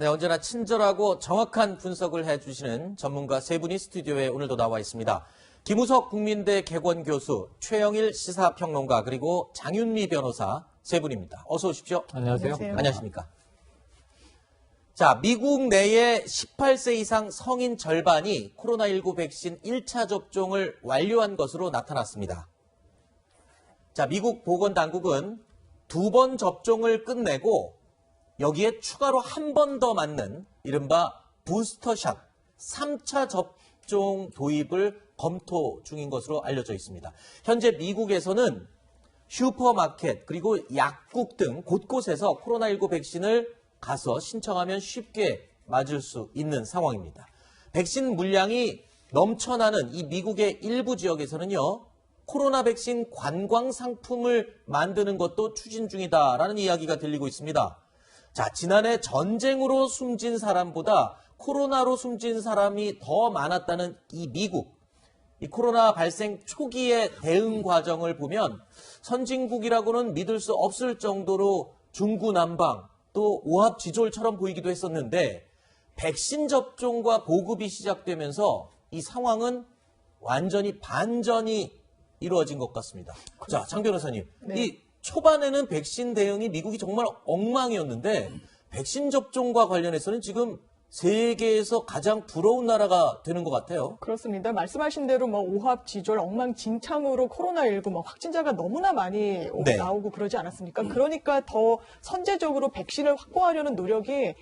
네, 언제나 친절하고 정확한 분석을 해주시는 전문가 세 분이 스튜디오에 오늘도 나와 있습니다. 김우석 국민대 개건교수, 최영일 시사평론가, 그리고 장윤미 변호사 세 분입니다. 어서 오십시오. 안녕하세요. 안녕하십니까. 자, 미국 내에 18세 이상 성인 절반이 코로나19 백신 1차 접종을 완료한 것으로 나타났습니다. 자, 미국 보건당국은 2번 접종을 끝내고 여기에 추가로 한 번 더 맞는 이른바 부스터샷 3차 접종 도입을 검토 중인 것으로 알려져 있습니다. 현재 미국에서는 슈퍼마켓 그리고 약국 등 곳곳에서 코로나19 백신을 가서 신청하면 쉽게 맞을 수 있는 상황입니다. 백신 물량이 넘쳐나는 이 미국의 일부 지역에서는요, 코로나 백신 관광 상품을 만드는 것도 추진 중이다라는 이야기가 들리고 있습니다. 자, 지난해 전쟁으로 숨진 사람보다 코로나로 숨진 사람이 더 많았다는 이 미국. 이 코로나 발생 초기의 대응 과정을 보면 선진국이라고는 믿을 수 없을 정도로 중구난방 또 오합지졸처럼 보이기도 했었는데 백신 접종과 보급이 시작되면서 이 상황은 완전히 반전이 이루어진 것 같습니다. 자, 장 변호사님. 네. 이 초반에는 백신 대응이 미국이 정말 엉망이었는데 백신 접종과 관련해서는 지금 세계에서 가장 부러운 나라가 되는 것 같아요. 그렇습니다. 말씀하신 대로 오합지졸, 엉망진창으로 코로나19 확진자가 너무나 많이 네. 나오고 그러지 않았습니까? 그러니까 더 선제적으로 백신을 확보하려는 노력이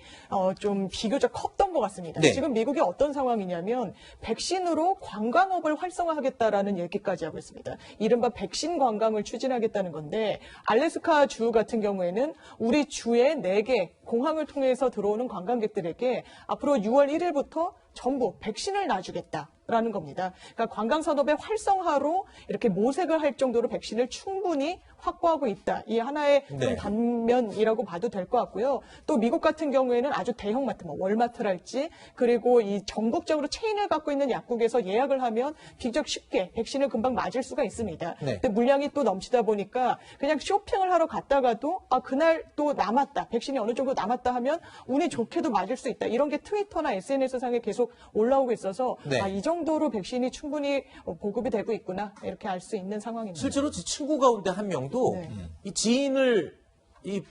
좀 비교적 컸던 것 같습니다. 네. 지금 미국이 어떤 상황이냐면 백신으로 관광업을 활성화하겠다라는 얘기까지 하고 있습니다. 이른바 백신 관광을 추진하겠다는 건데 알래스카 주 같은 경우에는 우리 주에 4개 공항을 통해서 들어오는 관광객들에게 앞으로 6월 1일부터 전부 백신을 놔주겠다라는 겁니다. 그러니까 관광산업의 활성화로 이렇게 모색을 할 정도로 백신을 충분히 확보하고 있다. 이 하나의 좀 네. 단면이라고 봐도 될 것 같고요. 또 미국 같은 경우에는 아주 대형마트, 월마트랄지 그리고 이 전국적으로 체인을 갖고 있는 약국에서 예약을 하면 비교적 쉽게 백신을 금방 맞을 수가 있습니다. 네. 근데 물량이 또 넘치다 보니까 그냥 쇼핑을 하러 갔다가도 그날 또 남았다. 백신이 어느 정도 남았다 하면 운이 좋게도 맞을 수 있다. 이런 게 트위터나 SNS상에 계속 올라오고 있어서 네. 이 정도로 백신이 충분히 보급이 되고 있구나. 이렇게 알 수 있는 상황입니다. 실제로 제 친구 가운데 한 명도 네. 이 지인을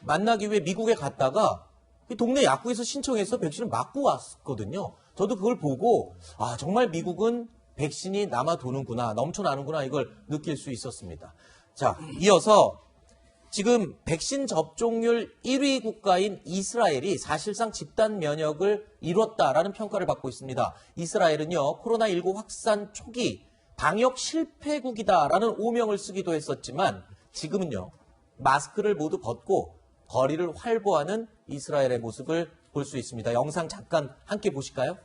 만나기 위해 미국에 갔다가 이 동네 약국에서 신청해서 백신을 맞고 왔거든요. 저도 그걸 보고 정말 미국은 백신이 남아도는구나, 넘쳐나는구나 이걸 느낄 수 있었습니다. 자, 이어서 지금 백신 접종률 1위 국가인 이스라엘이 사실상 집단 면역을 이뤘다라는 평가를 받고 있습니다. 이스라엘은요, 코로나19 확산 초기 방역 실패국이다라는 오명을 쓰기도 했었지만 지금은요, 마스크를 모두 벗고 거리를 활보하는 이스라엘의 모습을 볼 수 있습니다. 영상 잠깐 함께 보실까요?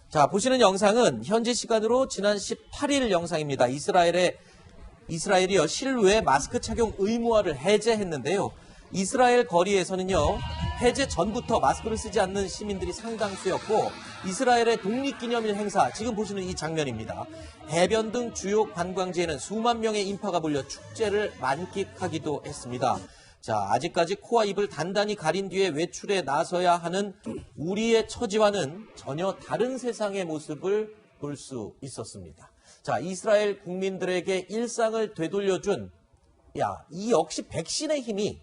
자, 보시는 영상은 현지 시간으로 지난 18일 영상입니다. 이스라엘이요, 실외 마스크 착용 의무화를 해제했는데요. 이스라엘 거리에서는요, 해제 전부터 마스크를 쓰지 않는 시민들이 상당수였고, 이스라엘의 독립기념일 행사, 지금 보시는 이 장면입니다. 해변 등 주요 관광지에는 수만 명의 인파가 몰려 축제를 만끽하기도 했습니다. 자, 아직까지 코와 입을 단단히 가린 뒤에 외출에 나서야 하는 우리의 처지와는 전혀 다른 세상의 모습을 볼 수 있었습니다. 자, 이스라엘 국민들에게 일상을 되돌려준, 이 역시 백신의 힘이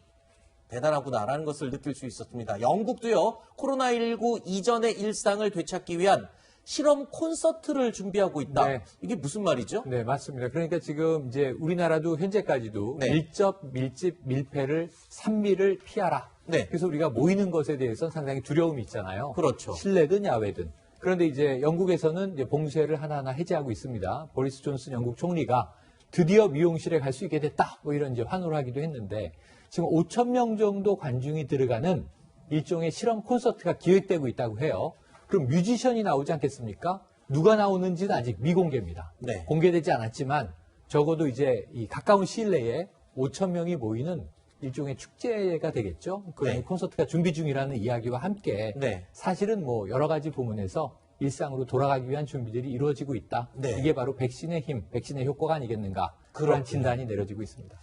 대단하구나라는 것을 느낄 수 있었습니다. 영국도요, 코로나19 이전의 일상을 되찾기 위한 실험 콘서트를 준비하고 있다. 네. 이게 무슨 말이죠? 네, 맞습니다. 그러니까 지금 이제 우리나라도 현재까지도 네. 밀접, 밀집, 밀폐를, 산미를 피하라. 네. 그래서 우리가 모이는 것에 대해서는 상당히 두려움이 있잖아요. 그렇죠. 실내든 야외든. 그런데 이제 영국에서는 이제 봉쇄를 하나하나 해제하고 있습니다. 보리스 존슨 영국 총리가 드디어 미용실에 갈 수 있게 됐다. 이런 이제 환호를 하기도 했는데 지금 5천 명 정도 관중이 들어가는 일종의 실험 콘서트가 기획되고 있다고 해요. 그럼 뮤지션이 나오지 않겠습니까? 누가 나오는지는 아직 미공개입니다. 네. 공개되지 않았지만 적어도 이제 이 가까운 시일 내에 5천 명이 모이는 일종의 축제가 되겠죠. 그런 네. 콘서트가 준비 중이라는 이야기와 함께 네. 사실은 여러 가지 부문에서 일상으로 돌아가기 위한 준비들이 이루어지고 있다. 네. 이게 바로 백신의 힘, 백신의 효과가 아니겠는가. 그런 그렇군요. 진단이 내려지고 있습니다.